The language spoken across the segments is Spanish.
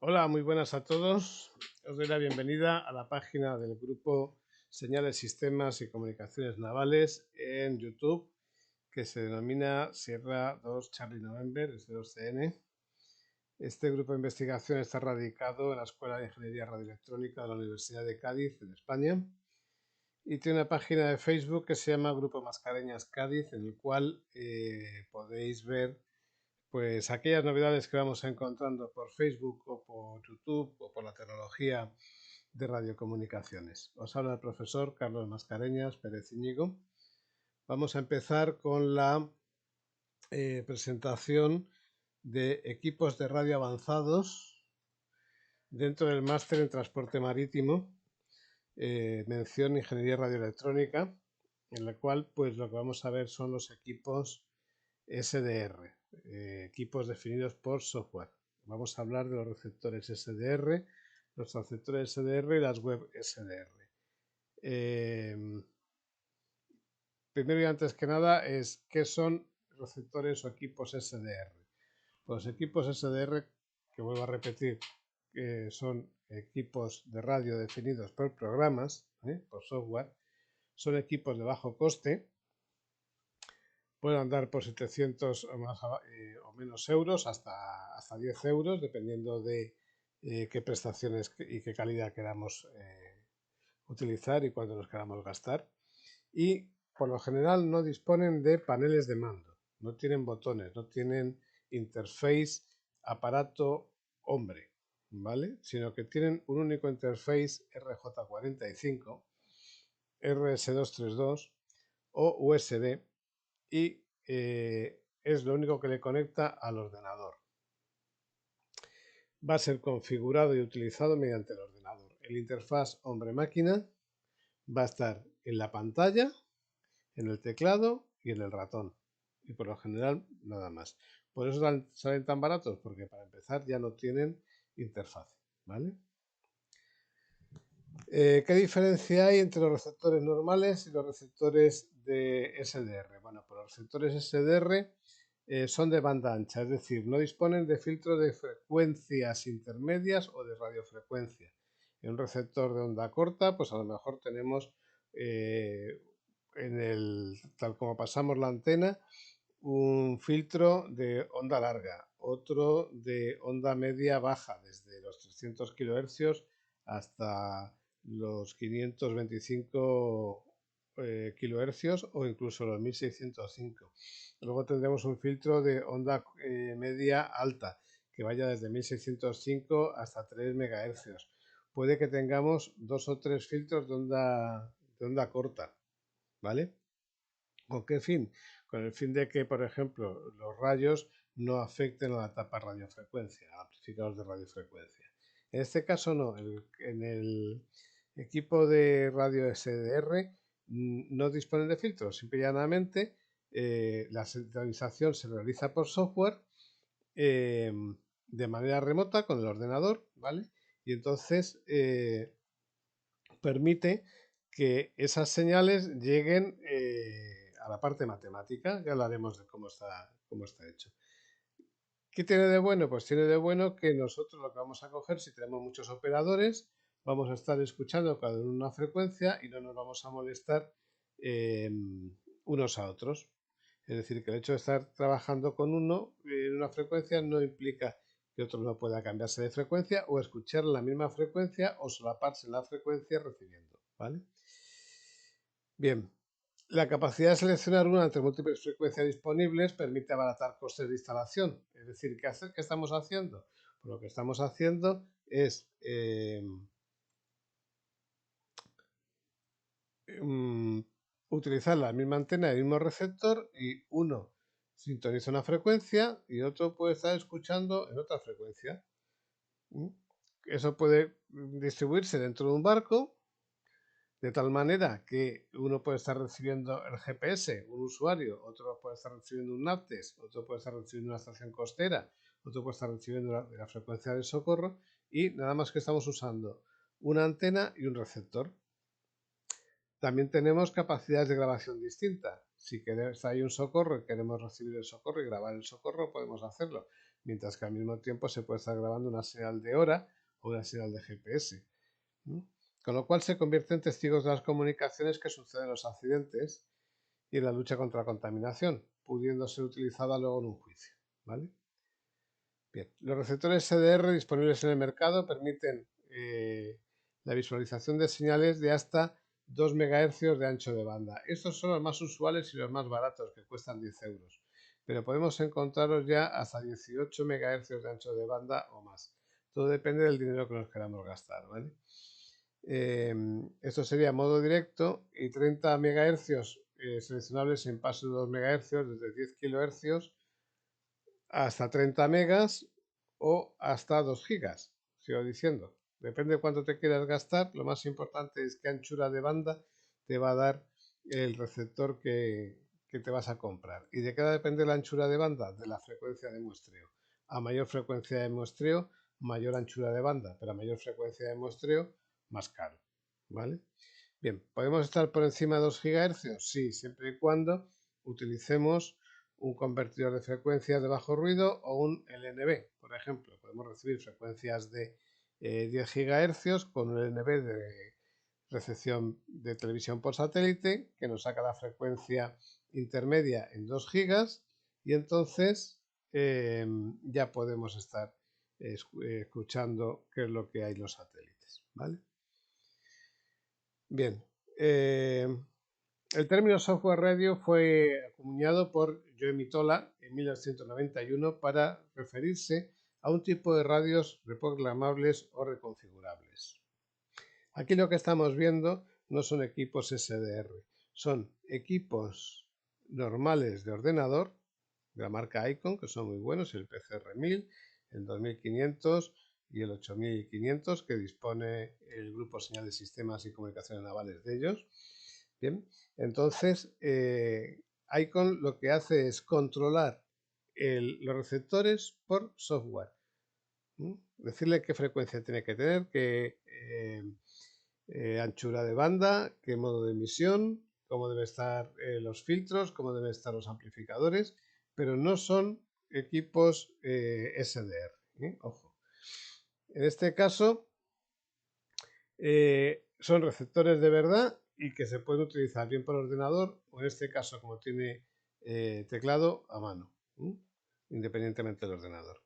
Hola, muy buenas a todos. Os doy la bienvenida a la página del grupo Señales, Sistemas y Comunicaciones Navales en YouTube, que se denomina Sierra 2 Charlie November, es de 2CN. Este grupo de investigación está radicado en la Escuela de Ingeniería Radioelectrónica de la Universidad de Cádiz, en España, y tiene una página de Facebook que se llama Grupo Mascareñas Cádiz, en el cual podéis ver pues aquellas novedades que vamos encontrando por Facebook o por YouTube o por la tecnología de radiocomunicaciones. Os habla el profesor Carlos Mascareñas Pérez Iñigo. Vamos a empezar con la presentación de equipos de radio avanzados dentro del máster en transporte marítimo, mención Ingeniería Radioelectrónica, en la cual pues lo que vamos a ver son los equipos SDR, equipos definidos por software. Vamos a hablar de los receptores SDR, los transceptores SDR y las web SDR. Primero y antes que nada es qué son receptores o equipos SDR. Pues los equipos SDR, que vuelvo a repetir, que son equipos de radio definidos por programas, por software, son equipos de bajo coste, pueden andar por 700 o menos euros hasta 10 euros, dependiendo de qué prestaciones y qué calidad queramos utilizar y cuándo nos queramos gastar. Y por lo general no disponen de paneles de mando, no tienen botones, no tienen interface aparato hombre, ¿vale? Sino que tienen un único interface RJ45, RS232 o USB y es lo único que le conecta al ordenador. Va a ser configurado y utilizado mediante el ordenador. El interfaz hombre-máquina va a estar en la pantalla, en el teclado y en el ratón. Y por lo general nada más. Por eso salen tan baratos, porque para empezar ya no tienen interfaz, ¿vale? ¿Qué diferencia hay entre los receptores normales y los receptores de SDR? Bueno, pues los receptores SDR son de banda ancha, es decir, no disponen de filtro de frecuencias intermedias o de radiofrecuencia. En un receptor de onda corta, pues a lo mejor tenemos tal como pasamos la antena, un filtro de onda larga, otro de onda media baja, desde los 300 kHz hasta los 525 kHz o incluso los 1605. Luego tendremos un filtro de onda media alta que vaya desde 1605 hasta 3 MHz. Puede que tengamos dos o tres filtros de onda corta, ¿vale? ¿Con qué fin? Con el fin de que, por ejemplo, los rayos no afecten a la tapa radiofrecuencia, a amplificadores de radiofrecuencia. En este caso no, en el equipo de radio SDR no disponen de filtros, simple y llanamente la sintonización se realiza por software de manera remota con el ordenador, ¿vale? Y entonces permite que esas señales lleguen a la parte matemática. Ya hablaremos de cómo está hecho. ¿Qué tiene de bueno? Pues tiene de bueno que nosotros lo que vamos a coger, si tenemos muchos operadores, vamos a estar escuchando cada uno una frecuencia y no nos vamos a molestar eh, unos a otros. Es decir, que el hecho de estar trabajando con uno en una frecuencia no implica que otro no pueda cambiarse de frecuencia o escuchar la misma frecuencia o solaparse en la frecuencia recibiendo, ¿vale? Bien, la capacidad de seleccionar una entre múltiples frecuencias disponibles permite abaratar costes de instalación. Es decir, ¿qué estamos haciendo? Pues lo que estamos haciendo es utilizar la misma antena y el mismo receptor y uno sintoniza una frecuencia y otro puede estar escuchando en otra frecuencia. Eso puede distribuirse dentro de un barco de tal manera que uno puede estar recibiendo el GPS, un usuario, otro puede estar recibiendo un NAVTES, otro puede estar recibiendo una estación costera, otro puede estar recibiendo la frecuencia de socorro y nada más que estamos usando una antena y un receptor. También tenemos capacidades de grabación distintas. Si hay un socorro y queremos recibir el socorro y grabar el socorro, podemos hacerlo mientras que al mismo tiempo se puede estar grabando una señal de hora o una señal de GPS. Con lo cual se convierte en testigos de las comunicaciones que suceden en los accidentes y en la lucha contra la contaminación, pudiendo ser utilizada luego en un juicio. ¿Vale? Bien, los receptores SDR disponibles en el mercado permiten la visualización de señales de hasta 2 MHz de ancho de banda. Estos son los más usuales y los más baratos, que cuestan 10 euros. Pero podemos encontrarlos ya hasta 18 MHz de ancho de banda o más. Todo depende del dinero que nos queramos gastar. ¿Vale? Esto sería modo directo y 30 MHz seleccionables en paso de 2 MHz desde 10 kHz hasta 30 megas o hasta 2 gigas. Sigo diciendo, depende de cuánto te quieras gastar. Lo más importante es qué anchura de banda te va a dar el receptor que te vas a comprar. ¿Y de qué depende la anchura de banda? De la frecuencia de muestreo. A mayor frecuencia de muestreo, mayor anchura de banda, pero a mayor frecuencia de muestreo, más caro. ¿Vale? Bien, ¿podemos estar por encima de 2 GHz? Sí, siempre y cuando utilicemos un convertidor de frecuencias de bajo ruido o un LNB. Por ejemplo, podemos recibir frecuencias de 10 GHz con un LNB de recepción de televisión por satélite que nos saca la frecuencia intermedia en 2 gigas y entonces ya podemos estar escuchando qué es lo que hay en los satélites. ¿Vale? Bien, el término software radio fue acuñado por Joe Mitola en 1991 para referirse a un tipo de radios reprogramables o reconfigurables. Aquí lo que estamos viendo no son equipos SDR, son equipos normales de ordenador de la marca Icon, que son muy buenos, el PCR1000, el 2500 y el 8500, que dispone el Grupo Señal de Sistemas y Comunicaciones Navales de ellos. Bien, entonces Icon lo que hace es controlar los receptores por software. Decirle qué frecuencia tiene que tener, qué anchura de banda, qué modo de emisión, cómo deben estar los filtros, cómo deben estar los amplificadores, pero no son equipos SDR. Ojo. En este caso son receptores de verdad y que se pueden utilizar bien por ordenador o en este caso como tiene teclado a mano, independientemente del ordenador.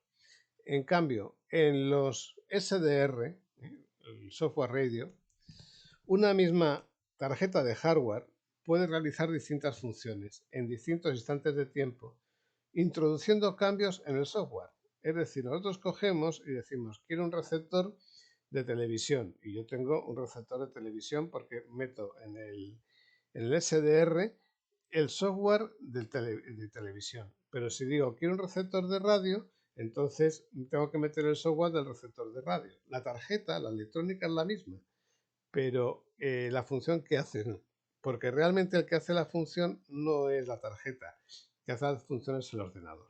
En cambio, en los SDR, el software radio, una misma tarjeta de hardware puede realizar distintas funciones en distintos instantes de tiempo, introduciendo cambios en el software. Es decir, nosotros cogemos y decimos, quiero un receptor de televisión, y yo tengo un receptor de televisión porque meto en el SDR el software de televisión. Pero si digo, quiero un receptor de radio, entonces tengo que meter el software del receptor de radio. La tarjeta, la electrónica es la misma, pero la función que hace no. Porque realmente el que hace la función no es la tarjeta, el que hace la función es el ordenador,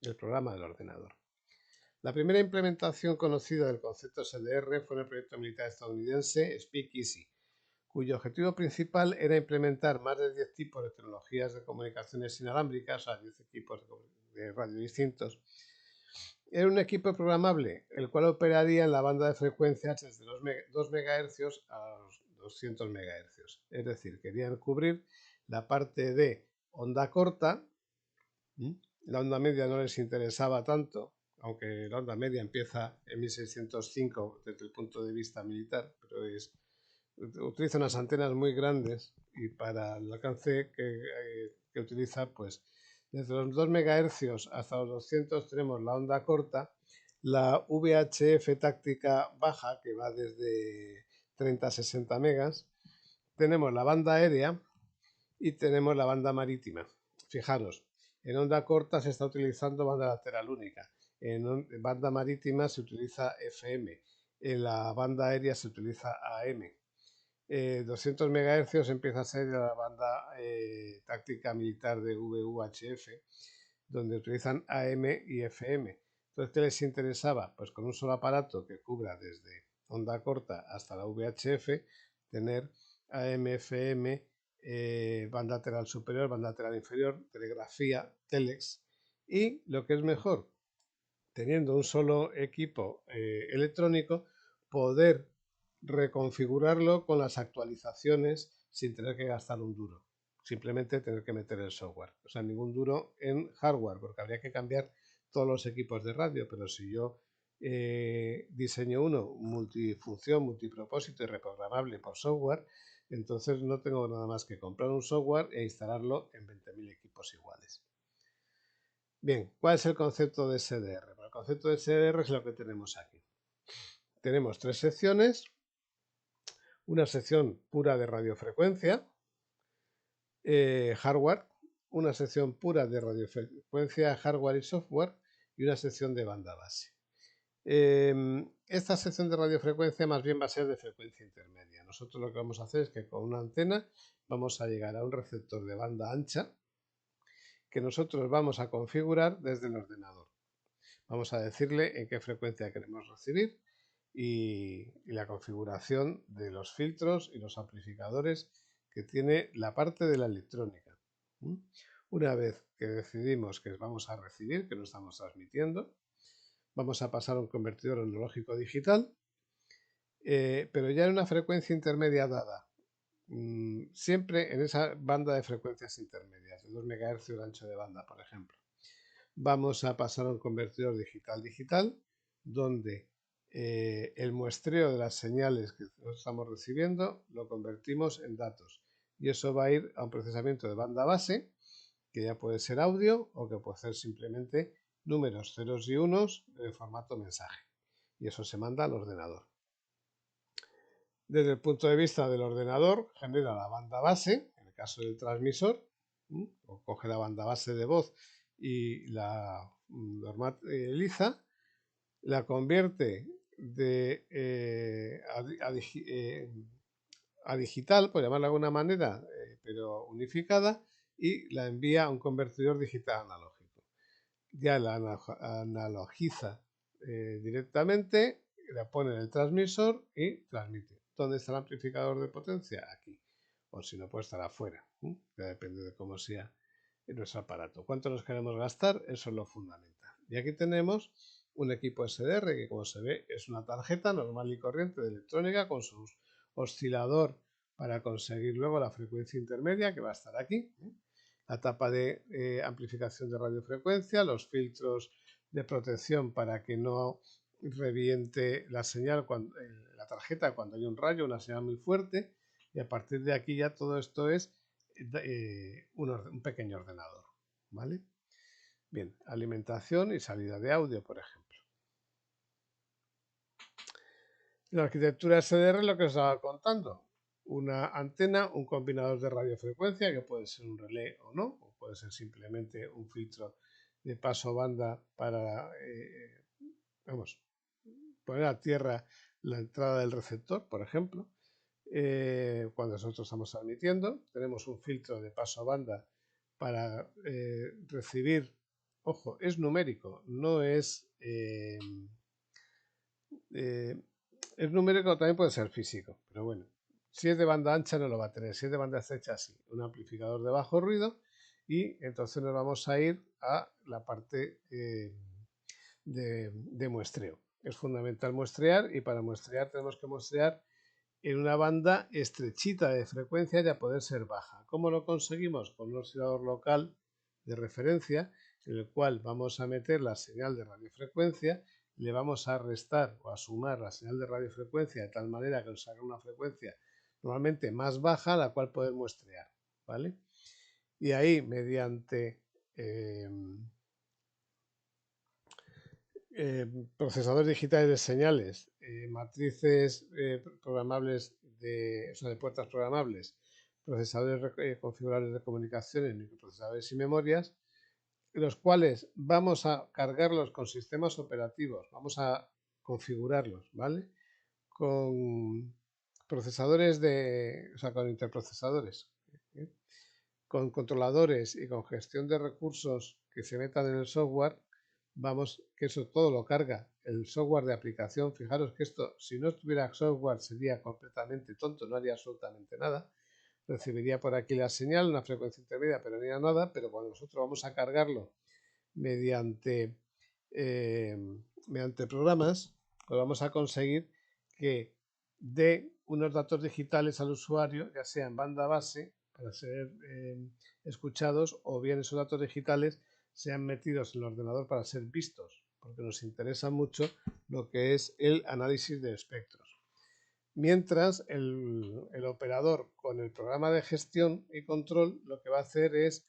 el programa del ordenador. La primera implementación conocida del concepto SDR fue en el proyecto militar estadounidense Speakeasy, cuyo objetivo principal era implementar más de 10 tipos de tecnologías de comunicaciones inalámbricas, o sea, 10 equipos de radio distintos. Era un equipo programable, el cual operaría en la banda de frecuencias desde los 2 MHz a los 200 MHz. Es decir, querían cubrir la parte de onda corta. La onda media no les interesaba tanto, aunque la onda media empieza en 1605 desde el punto de vista militar, pero utiliza unas antenas muy grandes y para el alcance que utiliza, pues desde los 2 MHz hasta los 200 tenemos la onda corta, la VHF táctica baja, que va desde 30 a 60 megas, tenemos la banda aérea y tenemos la banda marítima. Fijaros, en onda corta se está utilizando banda lateral única, en banda marítima se utiliza FM, en la banda aérea se utiliza AM. 200 MHz empieza a ser la banda táctica militar de VUHF, donde utilizan AM y FM. Entonces, ¿qué les interesaba? Pues con un solo aparato que cubra desde onda corta hasta la VHF, tener AM, FM, banda lateral superior, banda lateral inferior, telegrafía, telex y lo que es mejor, teniendo un solo equipo electrónico, poder reconfigurarlo con las actualizaciones sin tener que gastar un duro. Simplemente tener que meter el software. O sea, ningún duro en hardware, porque habría que cambiar todos los equipos de radio, pero si yo diseño uno multifunción, multipropósito y reprogramable por software, entonces no tengo nada más que comprar un software e instalarlo en 20.000 equipos iguales. Bien, ¿cuál es el concepto de SDR? El concepto de SDR es lo que tenemos aquí. Tenemos tres secciones. Una sección pura de radiofrecuencia, hardware, una sección pura de radiofrecuencia, hardware y software y una sección de banda base. Esta sección de radiofrecuencia más bien va a ser de frecuencia intermedia. Nosotros lo que vamos a hacer es que con una antena vamos a llegar a un receptor de banda ancha que nosotros vamos a configurar desde el ordenador. Vamos a decirle en qué frecuencia queremos recibir y la configuración de los filtros y los amplificadores que tiene la parte de la electrónica. Una vez que decidimos que vamos a recibir, que no estamos transmitiendo, vamos a pasar a un convertidor analógico digital, pero ya en una frecuencia intermedia dada. Siempre en esa banda de frecuencias intermedias, de 2 MHz de ancho de banda, por ejemplo. Vamos a pasar a un convertidor digital-digital, donde el muestreo de las señales que estamos recibiendo lo convertimos en datos. Y eso va a ir a un procesamiento de banda base, que ya puede ser audio o que puede ser simplemente números, ceros y unos en formato mensaje. Y eso se manda al ordenador. Desde el punto de vista del ordenador, genera la banda base, en el caso del transmisor, o coge la banda base de voz y la normaliza, la convierte a digital, por llamarlo de alguna manera, pero unificada, y la envía a un convertidor digital analógico. Ya la analogiza directamente, la pone en el transmisor y transmite. ¿Dónde está el amplificador de potencia? Aquí. O si no, puede estar afuera. Ya depende de cómo sea nuestro aparato. ¿Cuánto nos queremos gastar? Eso es lo fundamental. Y aquí tenemos un equipo SDR que, como se ve, es una tarjeta normal y corriente de electrónica con su oscilador para conseguir luego la frecuencia intermedia que va a estar aquí. La tapa de amplificación de radiofrecuencia, los filtros de protección para que no reviente la señal, la tarjeta cuando hay un rayo, una señal muy fuerte, y a partir de aquí ya todo esto es un pequeño ordenador, ¿vale? Bien, alimentación y salida de audio, por ejemplo. La arquitectura SDR es lo que os estaba contando. Una antena, un combinador de radiofrecuencia, que puede ser un relé o no, o puede ser simplemente un filtro de paso banda para, poner a tierra la entrada del receptor, por ejemplo. Cuando nosotros estamos transmitiendo, tenemos un filtro de paso banda para recibir, ojo, es numérico, no es... es numérico, también puede ser físico, pero bueno, si es de banda ancha no lo va a tener, si es de banda estrecha sí, un amplificador de bajo ruido y entonces nos vamos a ir a la parte de muestreo. Es fundamental muestrear y para muestrear tenemos que muestrear en una banda estrechita de frecuencia y a poder ser baja. ¿Cómo lo conseguimos? Con un oscilador local de referencia en el cual vamos a meter la señal de radiofrecuencia, le vamos a restar o a sumar la señal de radiofrecuencia de tal manera que nos haga una frecuencia normalmente más baja, la cual poder muestrear, ¿vale? Y ahí, mediante procesadores digitales de señales, matrices programables o sea, de puertas programables, procesadores configurables de comunicaciones, microprocesadores y memorias, los cuales vamos a cargarlos con sistemas operativos, vamos a configurarlos, ¿vale? Con procesadores o sea, con interprocesadores, ¿eh? Con controladores y con gestión de recursos que se metan en el software, vamos, que eso todo lo carga el software de aplicación. Fijaros que esto, si no tuviera software, sería completamente tonto, no haría absolutamente nada. Recibiría por aquí la señal, una frecuencia intermedia, pero no haría nada. Pero cuando nosotros vamos a cargarlo mediante mediante programas, pues vamos a conseguir que dé unos datos digitales al usuario, ya sea en banda base, para ser escuchados, o bien esos datos digitales sean metidos en el ordenador para ser vistos, porque nos interesa mucho lo que es el análisis de espectros. Mientras el operador con el programa de gestión y control lo que va a hacer es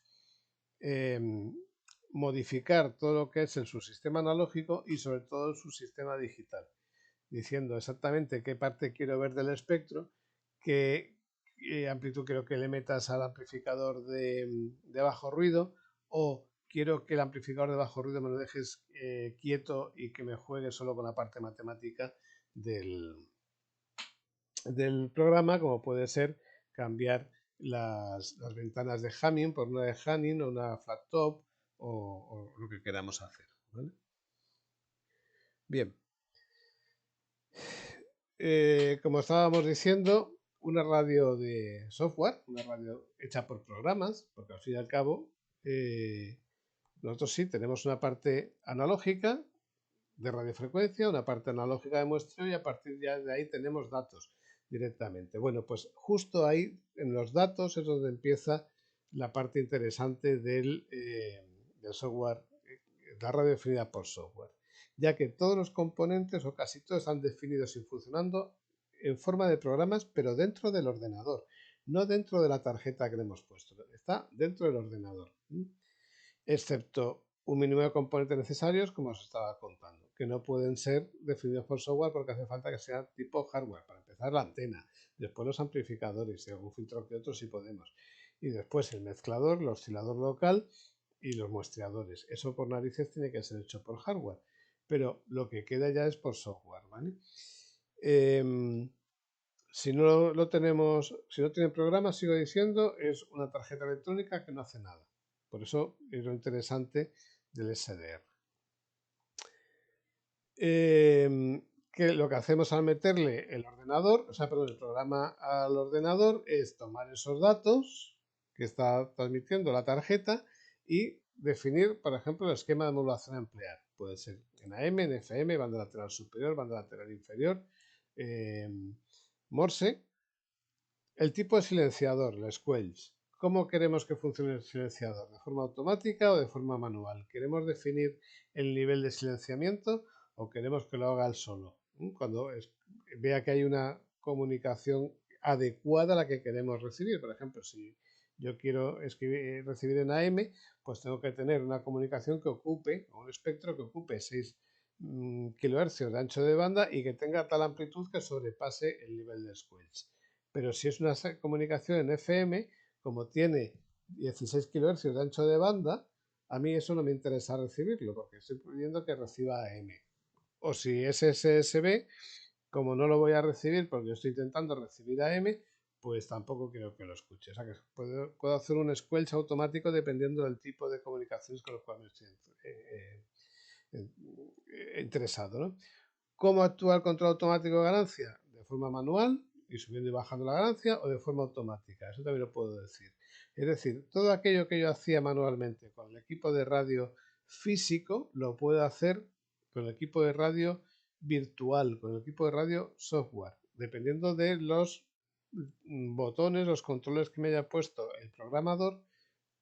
modificar todo lo que es el subsistema analógico y sobre todo el subsistema digital, diciendo exactamente qué parte quiero ver del espectro, qué amplitud quiero que le metas al amplificador de bajo ruido, o quiero que el amplificador de bajo ruido me lo dejes quieto y que me juegue solo con la parte matemática del programa, como puede ser cambiar las ventanas de Hamming por una de Hanning o una flat top o lo que queramos hacer, ¿vale? Bien, como estábamos diciendo, una radio de software, una radio hecha por programas, porque al fin y al cabo nosotros sí tenemos una parte analógica de radiofrecuencia, una parte analógica de muestreo y a partir de ahí tenemos datos directamente. Bueno, pues justo ahí en los datos es donde empieza la parte interesante del software, la radio definida por software, ya que todos los componentes o casi todos están definidos y funcionando en forma de programas, pero dentro del ordenador, no dentro de la tarjeta que le hemos puesto, está dentro del ordenador, excepto un mínimo de componentes necesarios, como os estaba contando, que no pueden ser definidos por software porque hace falta que sea tipo hardware. Para empezar, la antena, después los amplificadores y algún filtro que otro si podemos, y después el mezclador, el oscilador local y los muestreadores. Eso por narices tiene que ser hecho por hardware, pero lo que queda ya es por software, ¿vale? Si no lo tenemos, si no tiene programa, sigo diciendo, es una tarjeta electrónica que no hace nada. Por eso es lo interesante del SDR. Que lo que hacemos al meterle el ordenador, o sea, perdón, el programa al ordenador es tomar esos datos que está transmitiendo la tarjeta y definir, por ejemplo, el esquema de modulación a emplear. Puede ser en AM, en FM, banda lateral superior, banda lateral inferior, Morse. El tipo de silenciador, el squelch. ¿Cómo queremos que funcione el silenciador? ¿De forma automática o de forma manual? ¿Queremos definir el nivel de silenciamiento o queremos que lo haga él solo? Cuando vea que hay una comunicación adecuada a la que queremos recibir. Por ejemplo, si yo quiero recibir en AM, pues tengo que tener una comunicación que ocupe, o un espectro que ocupe 6 kilohercios de ancho de banda y que tenga tal amplitud que sobrepase el nivel de squelch. Pero si es una comunicación en FM, como tiene 16 kHz de ancho de banda, a mí eso no me interesa recibirlo, porque estoy pidiendo que reciba AM. O si es SSB, como no lo voy a recibir porque estoy intentando recibir AM, pues tampoco quiero que lo escuche. O sea que puedo hacer un squelch automático dependiendo del tipo de comunicaciones con los cuales me estoy interesado, ¿no? ¿Cómo actúa el control automático de ganancia? De forma manual y subiendo y bajando la ganancia, o de forma automática. Eso también lo puedo decir. Es decir, todo aquello que yo hacía manualmente con el equipo de radio físico, lo puedo hacer con el equipo de radio virtual, con el equipo de radio software, dependiendo de los botones, los controles que me haya puesto el programador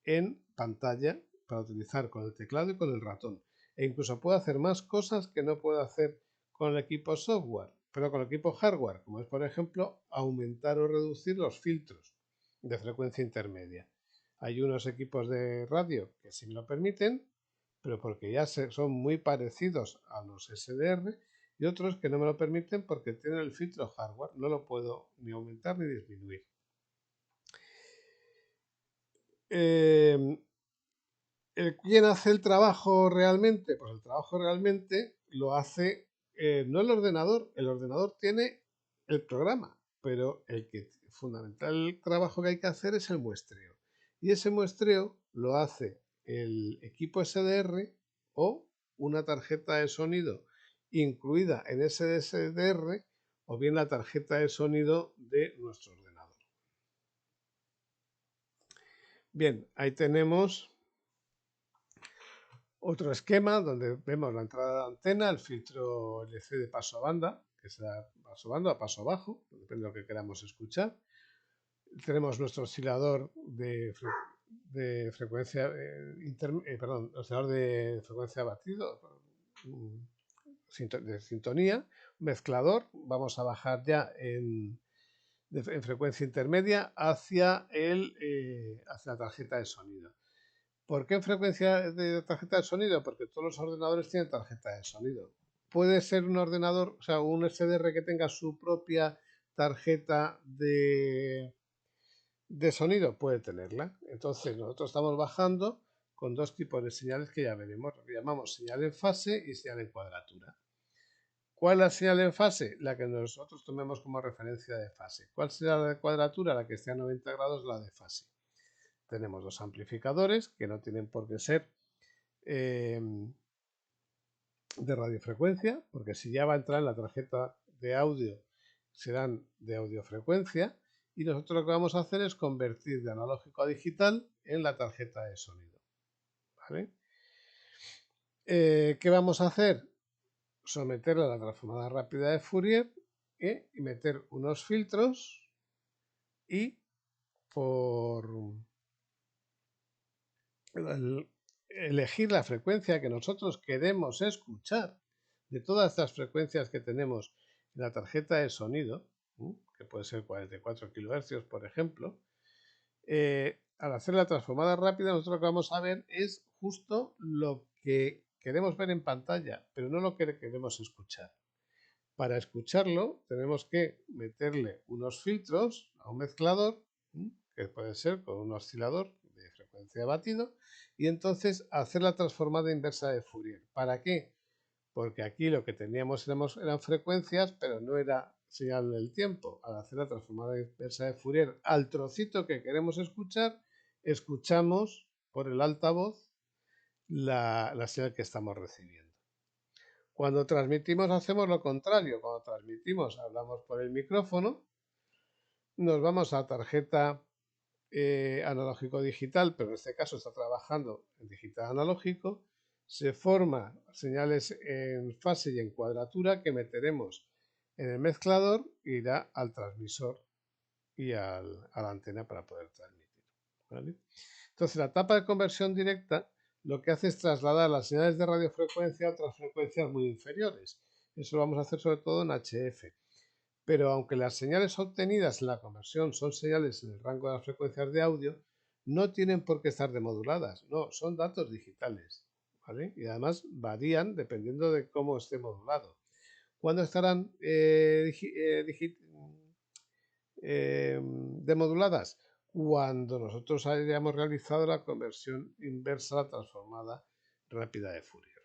en pantalla para utilizar con el teclado y con el ratón. E incluso puedo hacer más cosas que no puedo hacer con el equipo software, pero con el equipo hardware, como es por ejemplo aumentar o reducir los filtros de frecuencia intermedia. Hay unos equipos de radio que sí me lo permiten, pero porque ya son muy parecidos a los SDR, y otros que no me lo permiten porque tienen el filtro hardware, no lo puedo ni aumentar ni disminuir. ¿Quién hace el trabajo realmente? Pues el trabajo realmente lo hace no el ordenador tiene el programa, pero el fundamental trabajo que hay que hacer es el muestreo. Y ese muestreo lo hace el equipo SDR o una tarjeta de sonido incluida en ese SDR o bien la tarjeta de sonido de nuestro ordenador. Bien, ahí tenemos Otro esquema donde vemos la entrada de la antena, el filtro LC de paso a banda, que será paso a banda o paso bajo, depende de lo que queramos escuchar. Tenemos nuestro oscilador de frecuencia, oscilador de frecuencia batido, de sintonía, mezclador. Vamos a bajar ya en frecuencia intermedia hacia la tarjeta de sonido. ¿Por qué en frecuencia de tarjeta de sonido? Porque todos los ordenadores tienen tarjeta de sonido. Puede ser un ordenador, o sea, un SDR que tenga su propia tarjeta de sonido, puede tenerla. Entonces nosotros estamos bajando con dos tipos de señales que ya veremos, lo que llamamos señal en fase y señal en cuadratura. ¿Cuál es la señal en fase? La que nosotros tomemos como referencia de fase. ¿Cuál será la de cuadratura? La que esté a 90 grados, la de fase. Tenemos dos amplificadores que no tienen por qué ser de radiofrecuencia, porque si ya va a entrar en la tarjeta de audio, serán de audiofrecuencia, y nosotros lo que vamos a hacer es convertir de analógico a digital en la tarjeta de sonido. ¿Vale? ¿Qué vamos a hacer? Someterla a la transformada rápida de Fourier y meter unos filtros y por elegir la frecuencia que nosotros queremos escuchar de todas estas frecuencias que tenemos en la tarjeta de sonido, que puede ser 44 kHz, por ejemplo, al hacer la transformada rápida, nosotros lo que vamos a ver es justo lo que queremos ver en pantalla, pero no lo que queremos escuchar. Para escucharlo tenemos que meterle unos filtros a un mezclador, que puede ser con un oscilador de frecuencia de batido, y entonces hacer la transformada inversa de Fourier. ¿Para qué? Porque aquí lo que teníamos eran frecuencias, pero no era señal del tiempo. Al hacer la transformada inversa de Fourier al trocito que queremos escuchar, escuchamos por el altavoz la señal que estamos recibiendo. Cuando transmitimos hacemos lo contrario. Cuando transmitimos hablamos por el micrófono, nos vamos a tarjeta analógico digital, pero en este caso está trabajando en digital analógico, se forma señales en fase y en cuadratura que meteremos en el mezclador e irá al transmisor y a la antena para poder transmitir. ¿Vale? Entonces la etapa de conversión directa lo que hace es trasladar las señales de radiofrecuencia a otras frecuencias muy inferiores. Eso lo vamos a hacer sobre todo en HF. Pero aunque las señales obtenidas en la conversión son señales en el rango de las frecuencias de audio, no tienen por qué estar demoduladas. No, son datos digitales. ¿Vale? Y además varían dependiendo de cómo esté modulado. ¿Cuándo estarán demoduladas? Cuando nosotros hayamos realizado la conversión inversa a la transformada rápida de Fourier.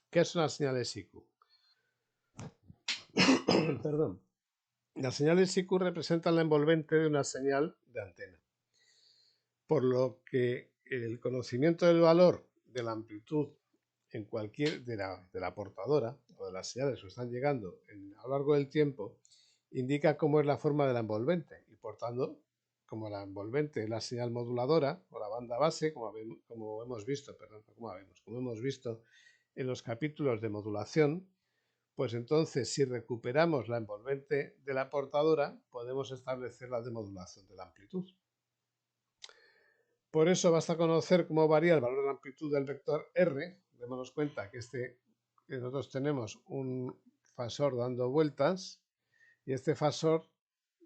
¿Qué son las señales IQ? Perdón. Las señales IQ representan la envolvente de una señal de antena, por lo que el conocimiento del valor de la amplitud en cualquier de la portadora o de las señales que están llegando a lo largo del tiempo indica cómo es la forma de la envolvente y por tanto como la envolvente es la señal moduladora o la banda base, como hemos visto en los capítulos de modulación, pues entonces si recuperamos la envolvente de la portadora podemos establecer la demodulación de la amplitud. Por eso basta conocer cómo varía el valor de la amplitud del vector R. Démonos cuenta que nosotros tenemos un fasor dando vueltas y este fasor,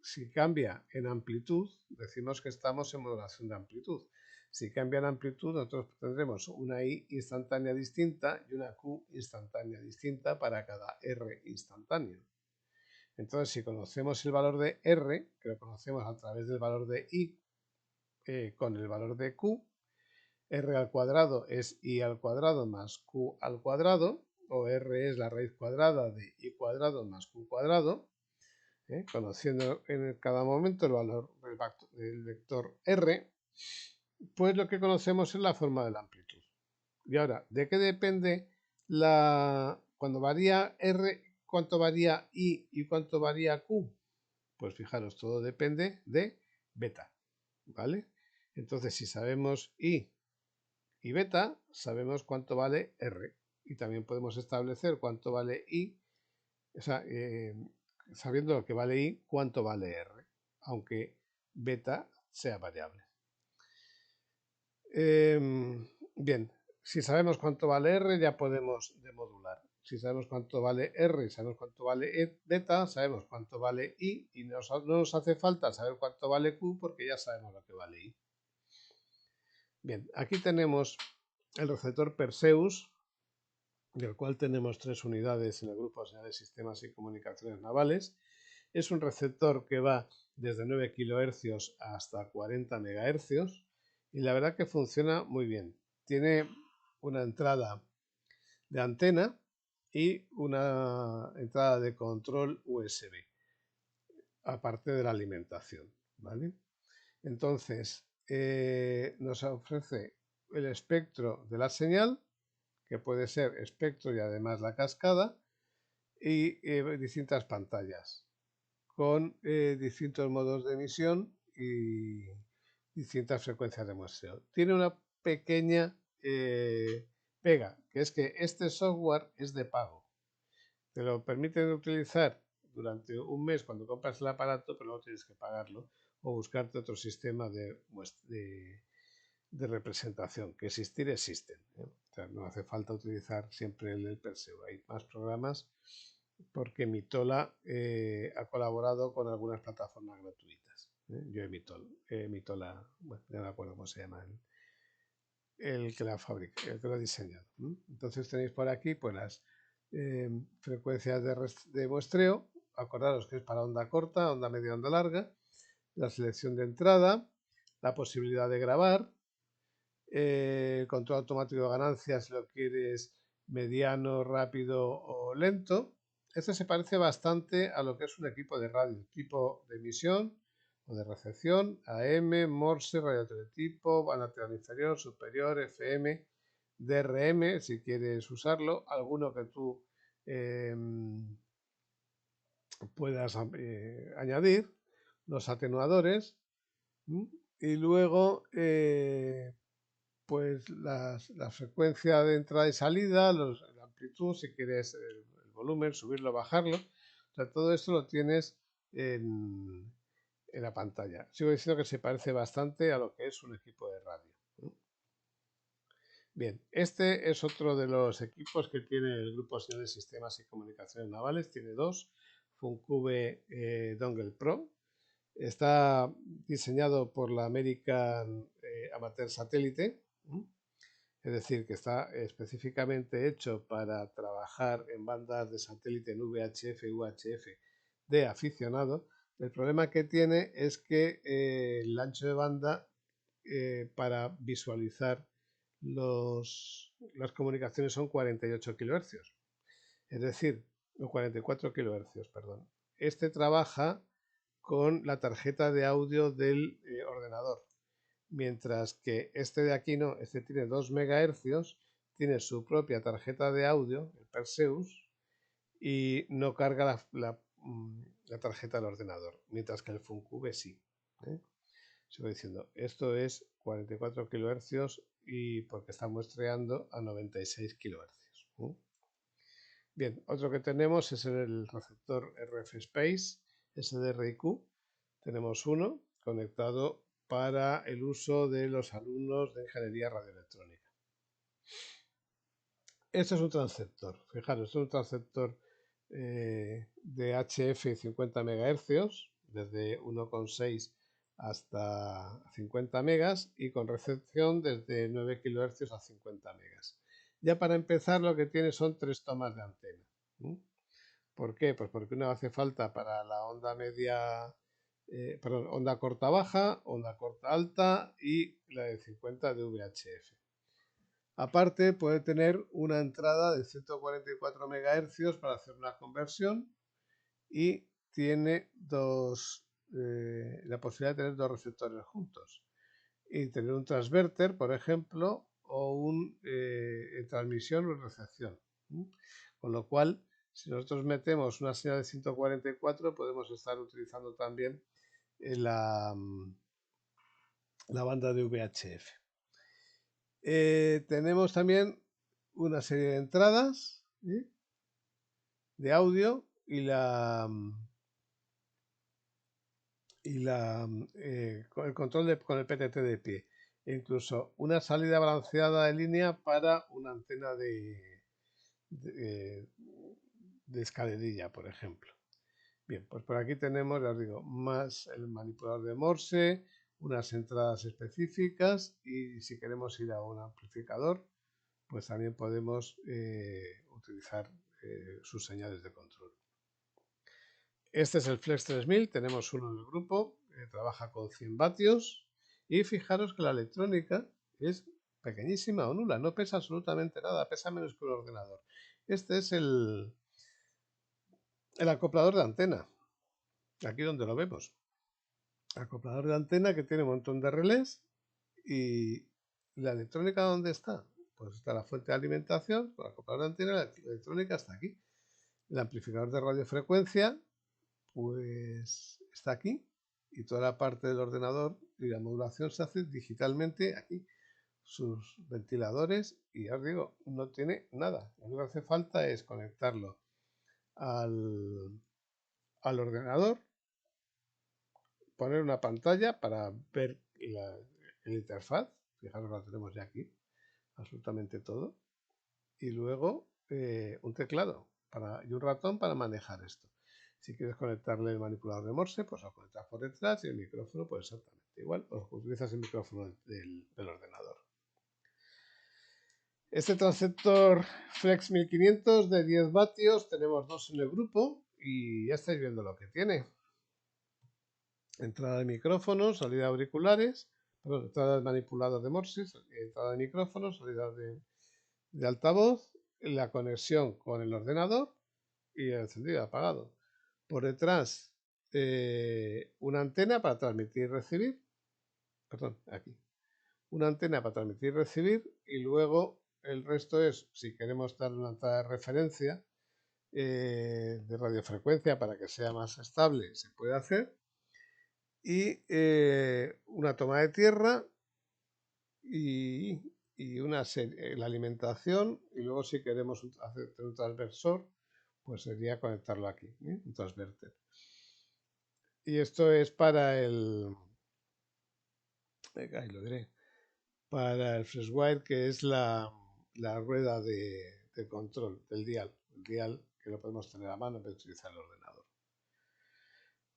si cambia en amplitud, decimos que estamos en modulación de amplitud. Si cambia en amplitud, nosotros tendremos una I instantánea distinta y una Q instantánea distinta para cada R instantáneo. Entonces, si conocemos el valor de R, que lo conocemos a través del valor de I con el valor de Q, R al cuadrado es I al cuadrado más Q al cuadrado, o R es la raíz cuadrada de I cuadrado más Q cuadrado, conociendo en cada momento el valor del vector R, pues lo que conocemos es la forma de la amplitud. Y ahora, ¿de qué depende cuando varía R, cuánto varía I y cuánto varía Q? Pues fijaros, todo depende de beta, ¿vale? Entonces, si sabemos I y beta, sabemos cuánto vale R. Y también podemos establecer cuánto vale I, o sea, sabiendo lo que vale I, cuánto vale R, aunque beta sea variable. Bien, si sabemos cuánto vale R, ya podemos demodular. Si sabemos cuánto vale R, sabemos cuánto vale beta, sabemos cuánto vale I, y no nos hace falta saber cuánto vale Q porque ya sabemos lo que vale I. Bien, aquí tenemos el receptor Perseus, del cual tenemos 3 unidades en el Grupo Nacional de Sistemas y Comunicaciones Navales. Es un receptor que va desde 9 kHz hasta 40 MHz y la verdad que funciona muy bien. Tiene una entrada de antena y una entrada de control USB, aparte de la alimentación, ¿vale? Entonces, nos ofrece el espectro de la señal, que puede ser espectro y además la cascada, y distintas pantallas con distintos modos de emisión y distintas frecuencias de muestreo. Tiene una pequeña pega, que es que este software es de pago. Te lo permiten utilizar durante un mes cuando compras el aparato, pero luego tienes que pagarlo o buscarte otro sistema de representación, que existir existen. O sea, no hace falta utilizar siempre el Perseo. Hay más programas porque Mitola ha colaborado con algunas plataformas gratuitas. Yo Mitola, bueno, ya no me acuerdo cómo se llama el que la fabrica, el que lo ha diseñado. Entonces tenéis por aquí pues las frecuencias de muestreo. Acordaros que es para onda corta, onda media, onda larga. La selección de entrada, la posibilidad de grabar, el control automático de ganancias si lo quieres mediano, rápido o lento. Este se parece bastante a lo que es un equipo de radio, tipo de emisión o de recepción, AM, Morse, radioteletipo, banda lateral inferior, superior, FM, DRM, si quieres usarlo, alguno que tú puedas añadir, los atenuadores, y luego pues la frecuencia de entrada y salida, la amplitud, si quieres el volumen, subirlo, bajarlo. O sea, todo esto lo tienes en la pantalla. Sigo diciendo que se parece bastante a lo que es un equipo de radio. Bien, este es otro de los equipos que tiene el Grupo Nacional de Sistemas y Comunicaciones Navales. Tiene dos, FunCube Dongle Pro. Está diseñado por la American Amateur Satellite. Es decir, que está específicamente hecho para trabajar en bandas de satélite en VHF y UHF de aficionado. El problema que tiene es que el ancho de banda para visualizar las comunicaciones son 48 kHz. Es decir, 44 kHz, perdón. Este trabaja con la tarjeta de audio del ordenador. Mientras que este de aquí no, este tiene 2 MHz, tiene su propia tarjeta de audio, el Perseus, y no carga la tarjeta del ordenador, mientras que el FunCube sí. Sigo diciendo, esto es 44 kHz y porque está muestreando a 96 kHz. Bien, otro que tenemos es el receptor RF Space, SDRIQ. Tenemos uno conectado para el uso de los alumnos de Ingeniería Radioelectrónica. Este es un transceptor, fijaros, es un transceptor de HF 50 MHz, desde 1,6 hasta 50 megas y con recepción desde 9 kHz a 50 megas. Ya para empezar lo que tiene son 3 tomas de antena. ¿Por qué? Pues porque una hace falta para la onda media, onda corta baja, onda corta alta y la de 50 de VHF. Aparte puede tener una entrada de 144 MHz para hacer una conversión y tiene la posibilidad de tener dos receptores juntos y tener un transverter, por ejemplo, o un transmisión o recepción. Con lo cual, si nosotros metemos una señal de 144, podemos estar utilizando también la banda de VHF. Tenemos también una serie de entradas, ¿sí?, de audio con el control con el PTT de pie. E incluso una salida balanceada de línea para una antena de, de escalerilla, por ejemplo. Bien, pues por aquí tenemos, ya os digo, más el manipulador de Morse, unas entradas específicas, y si queremos ir a un amplificador, pues también podemos utilizar sus señales de control. Este es el Flex 3000, tenemos uno en el grupo, trabaja con 100 vatios, y fijaros que la electrónica es pequeñísima o nula, no pesa absolutamente nada, pesa menos que un ordenador. Este es el acoplador de antena, aquí donde lo vemos. Acoplador de antena que tiene un montón de relés. ¿Y la electrónica dónde está? Pues está la fuente de alimentación, con el acoplador de antena, la electrónica está aquí. El amplificador de radiofrecuencia pues está aquí, y toda la parte del ordenador y la modulación se hace digitalmente aquí. Sus ventiladores, y ya os digo, no tiene nada. Lo único que hace falta es conectarlo al ordenador, poner una pantalla para ver el interfaz. Fijaros, lo tenemos ya aquí, absolutamente todo. Y luego un teclado y un ratón para manejar esto. Si quieres conectarle el manipulador de Morse, pues lo conectas por detrás, y el micrófono pues exactamente igual, o utilizas el micrófono del ordenador. Este transceptor Flex 1500 de 10 vatios, tenemos dos en el grupo y ya estáis viendo lo que tiene. Entrada de micrófonos, salida de auriculares, perdón, entrada de manipulador de Morse, entrada de micrófonos, salida de altavoz, la conexión con el ordenador y el encendido y apagado. Por detrás, una antena para transmitir y recibir. Perdón, aquí. Una antena para transmitir y recibir, y luego el resto es, si queremos dar una entrada de referencia de radiofrecuencia para que sea más estable, se puede hacer. Y una toma de tierra y la alimentación, y luego si queremos hacer un transversor, pues sería conectarlo aquí, un transverter. Y esto es para ahí lo diré, para el FreshWire, que es la rueda de control del dial, el dial que lo podemos tener a mano para utilizar el ordenador.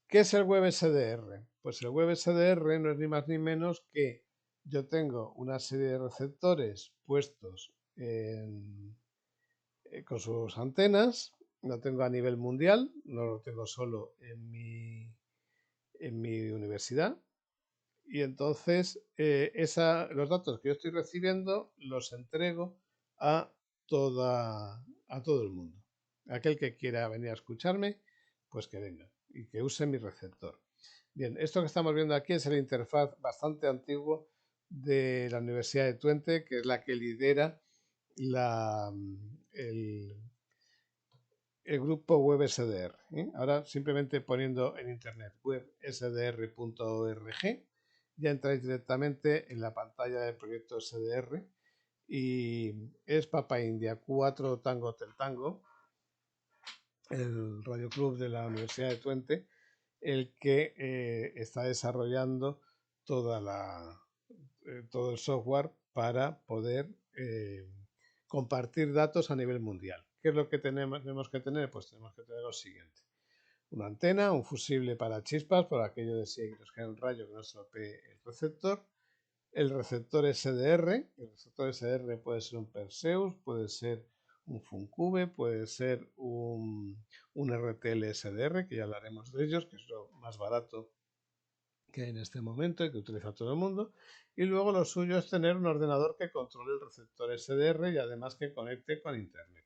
¿Qué es el web SDR? Pues el web SDR no es ni más ni menos que yo tengo una serie de receptores puestos con sus antenas. Lo tengo a nivel mundial, no lo tengo solo en mi universidad. Y entonces los datos que yo estoy recibiendo los entrego a todo el mundo. Aquel que quiera venir a escucharme, pues que venga y que use mi receptor. Bien, esto que estamos viendo aquí es el interfaz bastante antiguo de la Universidad de Twente, que es la que lidera el, el grupo WebSDR. Ahora simplemente poniendo en internet websdr.org ya entráis directamente en la pantalla del proyecto SDR, y es Papa India 4 Tango Hotel Tango, el radioclub de la Universidad de Twente, el que está desarrollando todo el software para poder compartir datos a nivel mundial. ¿Qué es lo que tenemos que tener? Pues tenemos que tener lo siguiente: una antena, un fusible para chispas, por aquello de si nos cae un rayo que no estropee el receptor, el receptor SDR. El receptor SDR puede ser un Perseus, puede ser un Funkube, puede ser un RTL SDR, que ya hablaremos de ellos, que es lo más barato que hay en este momento y que utiliza todo el mundo. Y luego lo suyo es tener un ordenador que controle el receptor SDR y además que conecte con internet.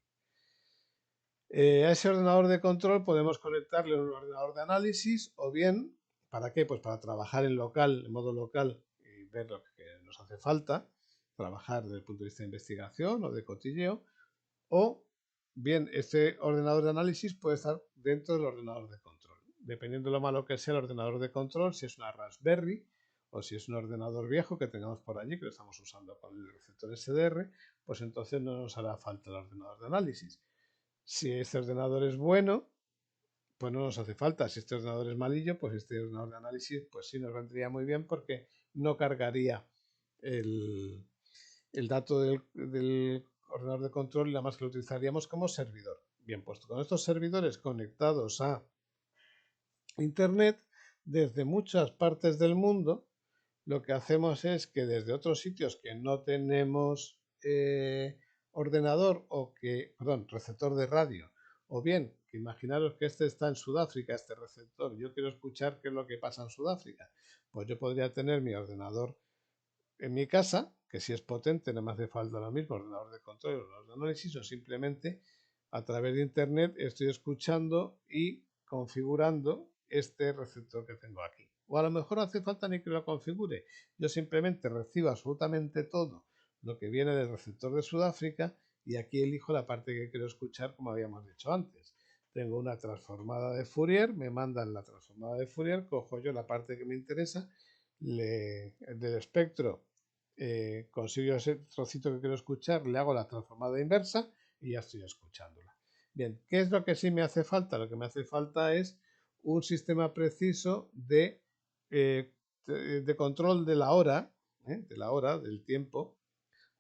A ese ordenador de control podemos conectarle un ordenador de análisis, o bien, ¿para qué? Pues para trabajar en modo local, y ver lo que nos hace falta, trabajar desde el punto de vista de investigación o de cotilleo, o bien este ordenador de análisis puede estar dentro del ordenador de control. Dependiendo de lo malo que sea el ordenador de control, si es una Raspberry O si es un ordenador viejo que tengamos por allí, que lo estamos usando con el receptor SDR, pues entonces no nos hará falta el ordenador de análisis. Si este ordenador es bueno, pues no nos hace falta. Si este ordenador es malillo, pues este ordenador de análisis, pues sí nos vendría muy bien porque no cargaría el, el dato del ordenador de control y nada más que lo utilizaríamos como servidor. Bien, pues con estos servidores conectados a Internet, desde muchas partes del mundo, lo que hacemos es que desde otros sitios que no tenemos ordenador o que, perdón, receptor de radio, o bien, que imaginaros que este está en Sudáfrica, este receptor, yo quiero escuchar qué es lo que pasa en Sudáfrica, pues yo podría tener mi ordenador en mi casa, que si es potente no me hace falta lo mismo, ordenador de control, ordenador de análisis, o simplemente a través de internet estoy escuchando y configurando este receptor que tengo aquí. O a lo mejor no hace falta ni que lo configure. Yo simplemente recibo absolutamente todo lo que viene del receptor de Sudáfrica y aquí elijo la parte que quiero escuchar como habíamos dicho antes. Tengo una transformada de Fourier, me mandan la transformada de Fourier, cojo yo la parte que me interesa, del espectro consigo ese trocito que quiero escuchar, le hago la transformada inversa y ya estoy escuchándola. Bien, ¿qué es lo que sí me hace falta? Lo que me hace falta es un sistema preciso de control de la hora, del tiempo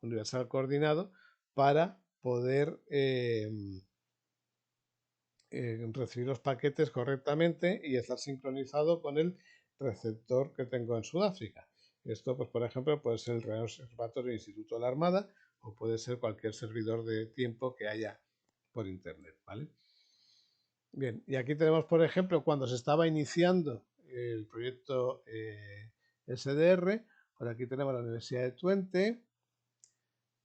universal coordinado, para poder recibir los paquetes correctamente y estar sincronizado con el receptor que tengo en Sudáfrica. Esto, pues, por ejemplo, puede ser el Real Observatorio del Instituto de la Armada o puede ser cualquier servidor de tiempo que haya por Internet, ¿vale? Bien, y aquí tenemos, por ejemplo, cuando se estaba iniciando el proyecto SDR, por aquí tenemos la Universidad de Twente,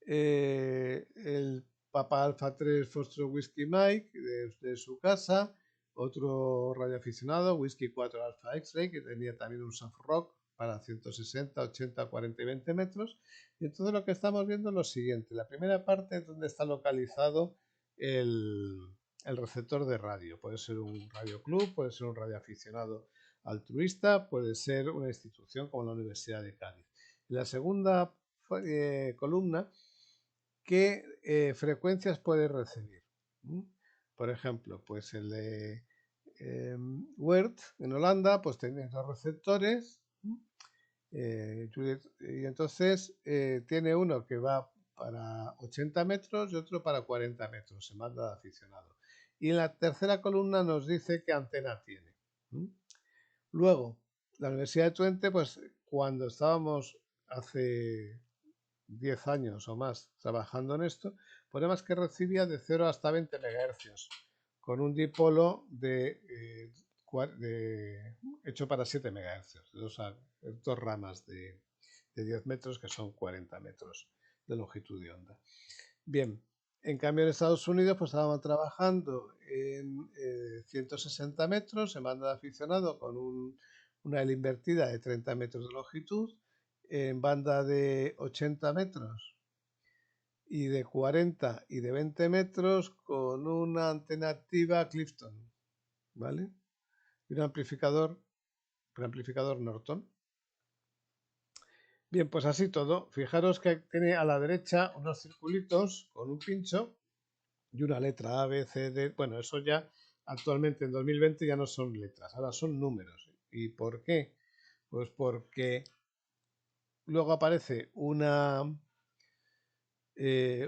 el Papa Alfa 3 Foxtrot Whisky Mike de su casa, otro radioaficionado, Whisky 4 Alpha X-Ray, que tenía también un soft rock para 160, 80, 40 y 20 metros. Y entonces lo que estamos viendo es lo siguiente. La primera parte es donde está localizado el receptor de radio. Puede ser un radioclub, puede ser un radioaficionado altruista, puede ser una institución como la Universidad de Cádiz. En la segunda columna, ¿qué frecuencias puede recibir? Por ejemplo, pues el de Wert en Holanda, pues tiene dos receptores y entonces tiene uno que va para 80 metros y otro para 40 metros, se manda de aficionado. Y en la tercera columna nos dice qué antena tiene. Luego, la Universidad de Twente, pues cuando estábamos hace 10 años o más trabajando en esto, ponemos que recibía de 0 hasta 20 MHz con un dipolo hecho para 7 MHz, dos ramas de 10 metros que son 40 metros de longitud de onda. Bien, en cambio en Estados Unidos pues estábamos trabajando en 160 metros en banda de aficionado con una L invertida de 30 metros de longitud, en banda de 80 metros y de 40 y de 20 metros con una antena activa Clifton, ¿vale? Y un preamplificador Norton. Bien, pues así todo. Fijaros que tiene a la derecha unos circulitos con un pincho y una letra A, B, C, D. Bueno, eso ya actualmente en 2020 ya no son letras, ahora son números. ¿Y por qué? Pues porque luego aparece un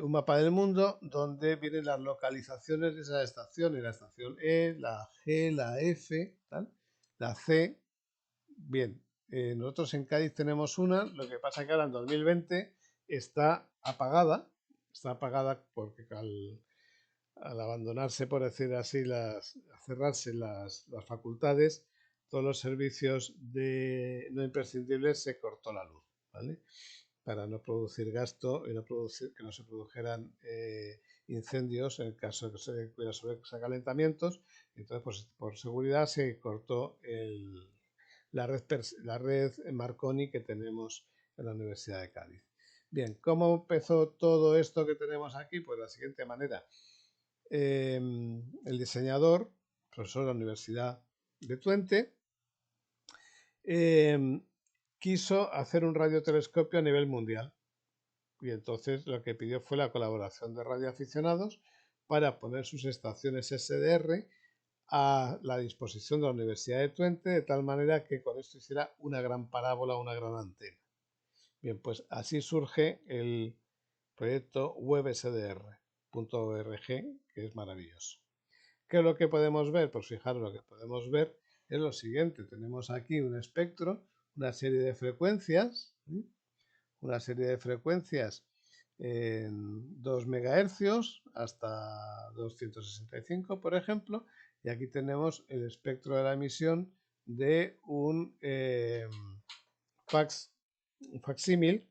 mapa del mundo donde vienen las localizaciones de esas estaciones, la estación E, la G, la F, ¿tal? La C. Bien, nosotros en Cádiz tenemos una, lo que pasa que ahora en 2020 está apagada porque al abandonarse, por decir así, cerrarse las facultades, todos los servicios no imprescindibles se cortó la luz, ¿vale? Para no producir gasto y que no se produjeran incendios en el caso de que se hubiera sobrecalentamientos. Entonces, pues, por seguridad se cortó la red Marconi que tenemos en la Universidad de Cádiz. Bien, ¿cómo empezó todo esto que tenemos aquí? Pues de la siguiente manera. El diseñador, profesor de la Universidad de Twente, quiso hacer un radiotelescopio a nivel mundial. Y entonces lo que pidió fue la colaboración de radioaficionados para poner sus estaciones SDR a la disposición de la Universidad de Twente, de tal manera que con esto hiciera una gran parábola, una gran antena. Bien, pues así surge el proyecto websdr.org, que es maravilloso. ¿Qué es lo que podemos ver? Pues fijaros, lo que podemos ver es lo siguiente. Tenemos aquí un espectro, una serie de frecuencias, en 2 MHz hasta 265, por ejemplo, y aquí tenemos el espectro de la emisión de un facsímil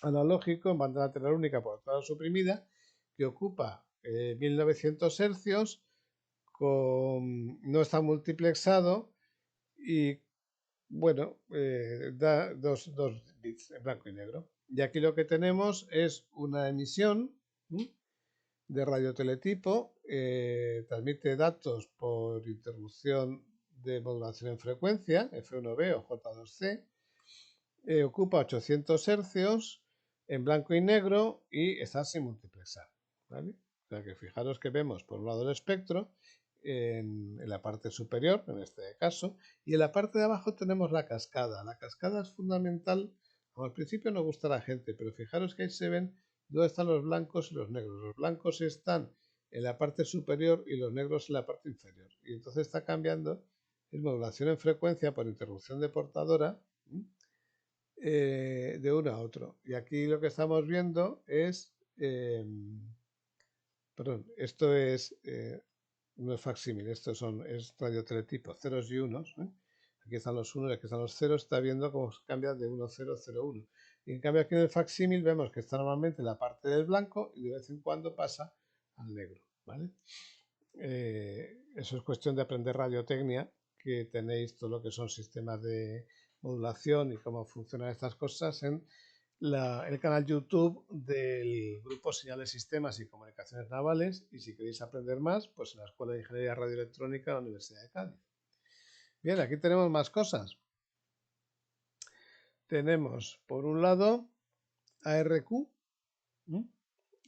analógico en banda lateral única por octava suprimida que ocupa 1900 Hz, no está multiplexado y bueno, da dos bits en blanco y negro. Y aquí lo que tenemos es una emisión de radioteletipo, transmite datos por interrupción de modulación en frecuencia, F1B o J2C, ocupa 800 Hz en blanco y negro y está sin multiplexar, ¿vale? O sea que fijaros que vemos por un lado el espectro en la parte superior, en este caso, y en la parte de abajo tenemos la cascada. La cascada es fundamental, al principio no gusta a la gente, pero fijaros que ahí se ven dónde están los blancos y los negros. Los blancos están en la parte superior y los negros en la parte inferior. Y entonces está cambiando, es modulación en frecuencia por interrupción de portadora, de uno a otro. Y aquí lo que estamos viendo es, perdón, esto es, no es facsímil, esto es radioteletipo, ceros y unos. Aquí están los unos y aquí están los ceros, está viendo cómo cambia de 1, 0, 0, 1. Y en cambio aquí en el facsímil vemos que está normalmente en la parte del blanco y de vez en cuando pasa al negro, ¿vale? Eso es cuestión de aprender radiotecnia, que tenéis todo lo que son sistemas de modulación y cómo funcionan estas cosas en el canal YouTube del grupo Señales, Sistemas y Comunicaciones Navales, y si queréis aprender más, pues en la Escuela de Ingeniería Radioelectrónica de la Universidad de Cádiz. Bien, aquí tenemos más cosas. Tenemos, por un lado, ARQ,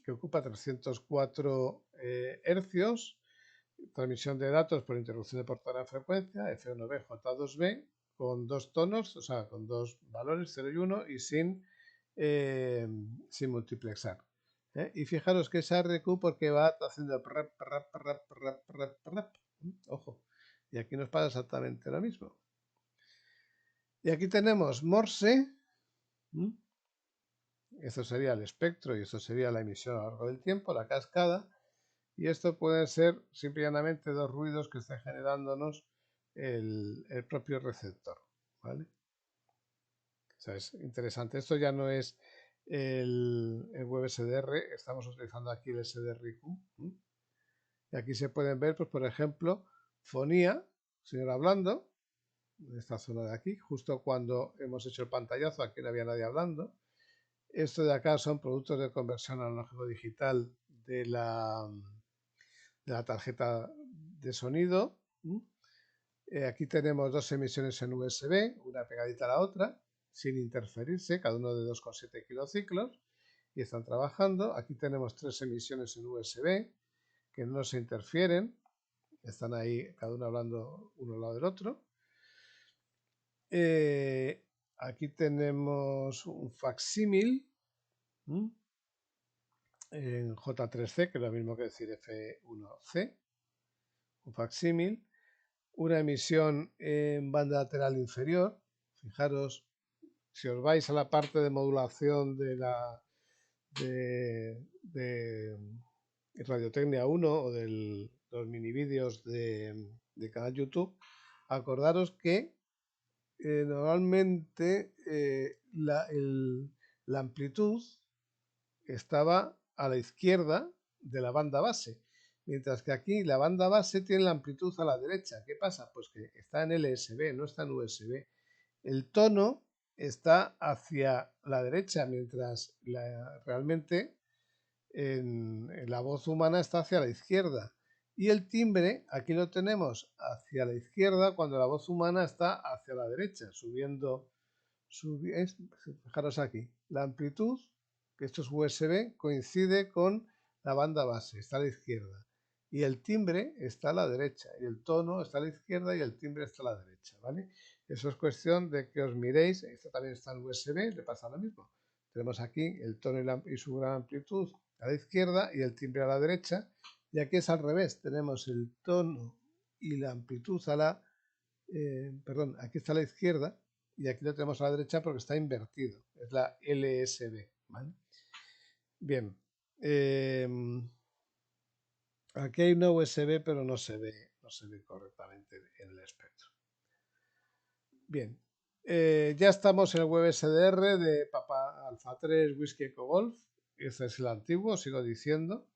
que ocupa 304 hercios, transmisión de datos por interrupción de portadora de frecuencia, F1B, J2B, con dos tonos, o sea, con dos valores, 0 y 1, y sin multiplexar. Y fijaros que es ARQ porque va haciendo rap, rap, rap, rap, rap, rap. Ojo, y aquí nos pasa exactamente lo mismo. Y aquí tenemos Morse. Esto sería el espectro y esto sería la emisión a lo largo del tiempo, la cascada. Y esto pueden ser simplemente dos ruidos que esté generándonos el propio receptor, ¿vale? O sea, es interesante. Esto ya no es el WebSDR, estamos utilizando aquí el SDRQ. Y aquí se pueden ver, pues por ejemplo, fonía, señor hablando, en esta zona de aquí, justo cuando hemos hecho el pantallazo, aquí no había nadie hablando. Esto de acá son productos de conversión analógico digital de la tarjeta de sonido. Aquí tenemos dos emisiones en USB, una pegadita a la otra, sin interferirse, cada uno de 2,7 kilociclos, y están trabajando. Aquí tenemos tres emisiones en USB que no se interfieren, están ahí cada uno hablando uno al lado del otro. Aquí tenemos un facsímil en J3C, que es lo mismo que decir F1C, un facsímil, una emisión en banda lateral inferior. Fijaros, si os vais a la parte de modulación de la de Radiotecnia 1 o de los mini vídeos de canal YouTube, acordaros que normalmente la amplitud estaba a la izquierda de la banda base, mientras que aquí la banda base tiene la amplitud a la derecha. ¿Qué pasa? Pues que está en LSB, no está en USB. El tono está hacia la derecha, mientras realmente en la voz humana está hacia la izquierda. Y el timbre, aquí lo tenemos hacia la izquierda cuando la voz humana está hacia la derecha, subiendo fijaros aquí, la amplitud, que esto es USB, coincide con la banda base, está a la izquierda. Y el timbre está a la derecha, y el tono está a la izquierda y el timbre está a la derecha, ¿vale? Eso es cuestión de que os miréis, esto también está en USB, le pasa lo mismo. Tenemos aquí el tono y su gran amplitud a la izquierda y el timbre a la derecha, y aquí es al revés, tenemos el tono y la amplitud a la, perdón, aquí está a la izquierda y aquí lo tenemos a la derecha porque está invertido, es la LSB, ¿vale? Bien, aquí hay una USB pero no se ve correctamente en el espectro. Bien, ya estamos en el web SDR de Papa Alfa 3 Whisky Eco Golf, este es el antiguo, sigo diciendo,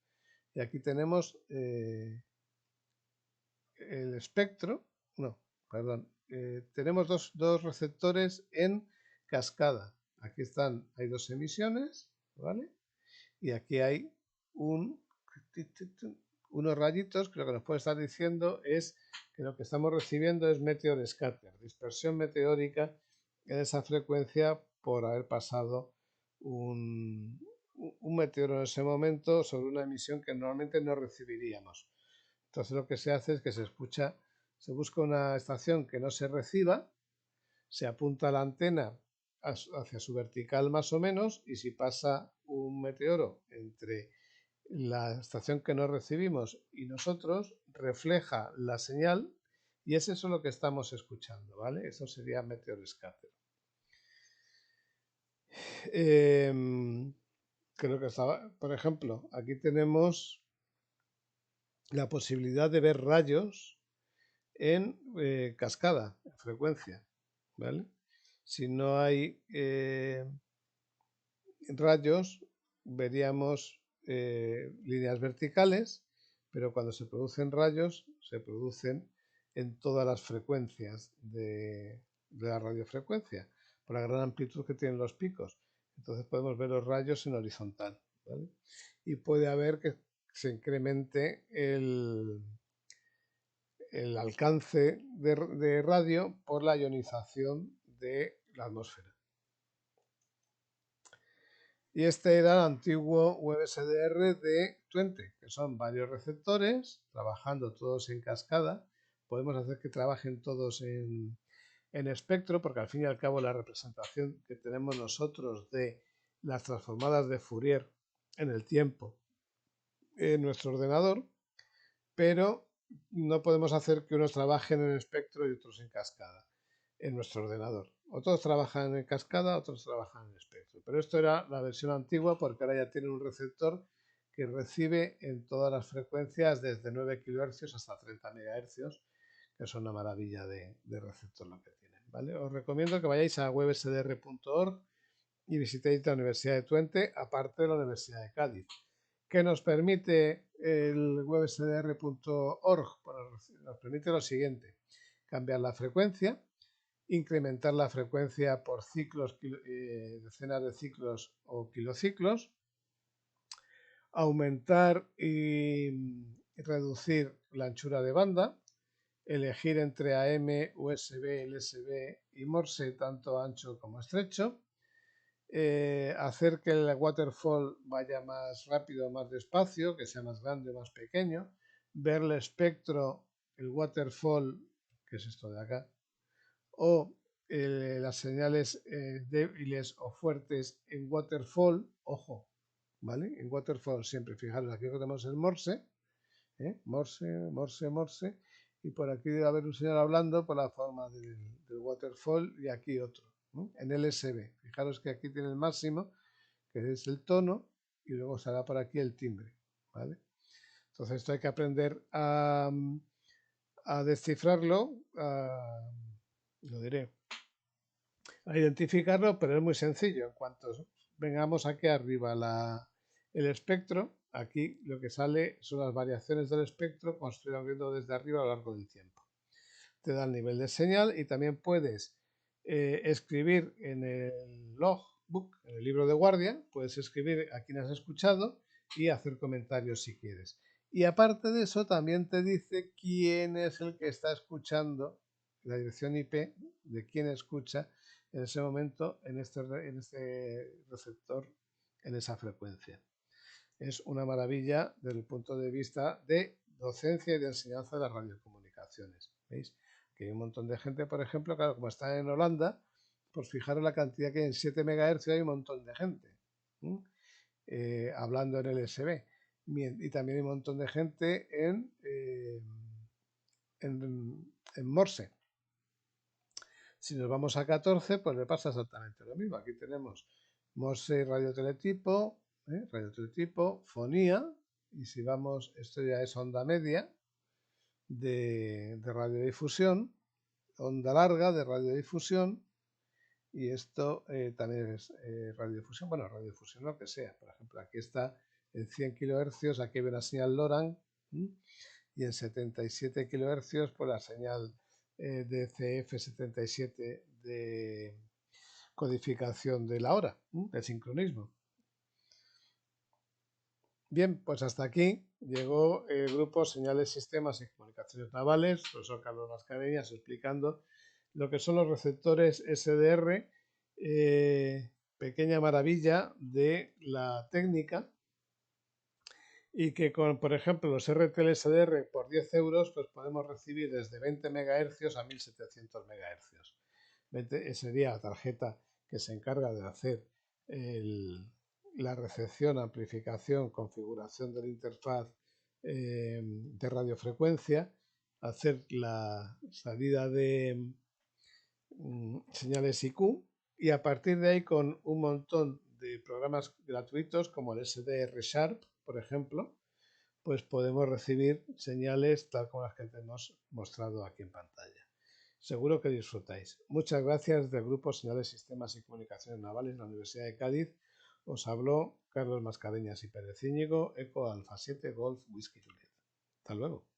y aquí tenemos el espectro, no, perdón, tenemos dos receptores en cascada. Aquí hay dos emisiones, ¿vale? Y aquí hay unos rayitos que lo que nos puede estar diciendo es que lo que estamos recibiendo es meteor scatter, dispersión meteórica en esa frecuencia por haber pasado un meteoro en ese momento sobre una emisión que normalmente no recibiríamos. Entonces lo que se hace es que se busca una estación que no se reciba, se apunta la antena hacia su vertical más o menos y si pasa un meteoro entre la estación que no recibimos y nosotros, refleja la señal y es eso lo que estamos escuchando, ¿vale? Eso sería meteor scatter. Creo que estaba, por ejemplo, aquí tenemos la posibilidad de ver rayos en cascada, en frecuencia, ¿vale? Si no hay rayos, veríamos líneas verticales, pero cuando se producen rayos, se producen en todas las frecuencias de la radiofrecuencia, por la gran amplitud que tienen los picos. Entonces podemos ver los rayos en horizontal, ¿vale? Y puede haber que se incremente el alcance de radio por la ionización de la atmósfera. Y este era el antiguo WebSDR de Twente, que son varios receptores trabajando todos en cascada. Podemos hacer que trabajen todos en espectro, porque al fin y al cabo la representación que tenemos nosotros de las transformadas de Fourier en el tiempo en nuestro ordenador, pero no podemos hacer que unos trabajen en espectro y otros en cascada en nuestro ordenador. Otros trabajan en cascada, otros trabajan en espectro. Pero esto era la versión antigua porque ahora ya tiene un receptor que recibe en todas las frecuencias desde 9 kHz hasta 30 MHz, que es una maravilla de receptor lo que tienen, ¿vale? Os recomiendo que vayáis a websdr.org y visitéis la Universidad de Twente, aparte de la Universidad de Cádiz. ¿Qué nos permite el websdr.org? Pues nos permite lo siguiente: cambiar la frecuencia, incrementar la frecuencia por ciclos, decenas de ciclos o kilociclos, aumentar y reducir la anchura de banda, elegir entre AM, USB, LSB y Morse, tanto ancho como estrecho, hacer que el waterfall vaya más rápido o más despacio, que sea más grande o más pequeño, ver el espectro, el waterfall, que es esto de acá, o las señales débiles o fuertes en waterfall, ojo, ¿vale? En waterfall siempre, fijaros, aquí tenemos el Morse, Morse, Morse, Morse, y por aquí debe haber un señor hablando por la forma del waterfall y aquí otro, ¿no? En LSB, fijaros que aquí tiene el máximo, que es el tono, y luego será por aquí el timbre, ¿vale? Entonces esto hay que aprender a descifrarlo, lo diré, a identificarlo, pero es muy sencillo. En cuanto vengamos aquí arriba el espectro, aquí lo que sale son las variaciones del espectro construyendo desde arriba a lo largo del tiempo. Te da el nivel de señal y también puedes escribir en el logbook, en el libro de guardia, puedes escribir a quién has escuchado y hacer comentarios si quieres. Y aparte de eso, también te dice quién es el que está escuchando, la dirección IP de quién escucha en ese momento en este receptor, en esa frecuencia. Es una maravilla desde el punto de vista de docencia y de enseñanza de las radiocomunicaciones. ¿Veis? Que hay un montón de gente, por ejemplo, claro, como está en Holanda, pues fijaros la cantidad que hay en 7 MHz hay un montón de gente hablando en LSB. Y también hay un montón de gente en Morse. Si nos vamos a 14, pues le pasa exactamente lo mismo. Aquí tenemos Morse y radioteletipo, fonía, y si vamos, esto ya es onda media de radiodifusión, onda larga de radiodifusión, y esto también es radiodifusión, bueno, radiodifusión lo que sea. Por ejemplo, aquí está en 100 kHz, aquí hay una señal LoRaN, y en 77 kHz pues la señal DCF77 de codificación de la hora, de sincronismo. Bien, pues hasta aquí llegó el grupo Señales, Sistemas y Comunicaciones Navales, profesor Carlos Mascareñas, explicando lo que son los receptores SDR, pequeña maravilla de la técnica, y que con, por ejemplo, los RTL SDR por 10 euros, pues podemos recibir desde 20 MHz a 1700 MHz. Sería la tarjeta que se encarga de hacer la recepción, amplificación, configuración de la interfaz de radiofrecuencia, hacer la salida de señales IQ, y a partir de ahí con un montón de programas gratuitos como el SDR Sharp, por ejemplo, pues podemos recibir señales tal como las que te hemos mostrado aquí en pantalla. Seguro que disfrutáis. Muchas gracias del grupo Señales, Sistemas y Comunicaciones Navales de la Universidad de Cádiz. Os habló Carlos Mascareñas y Pérez Íñigo, Eco Alfa 7 Golf Whisky Juliet. Hasta luego.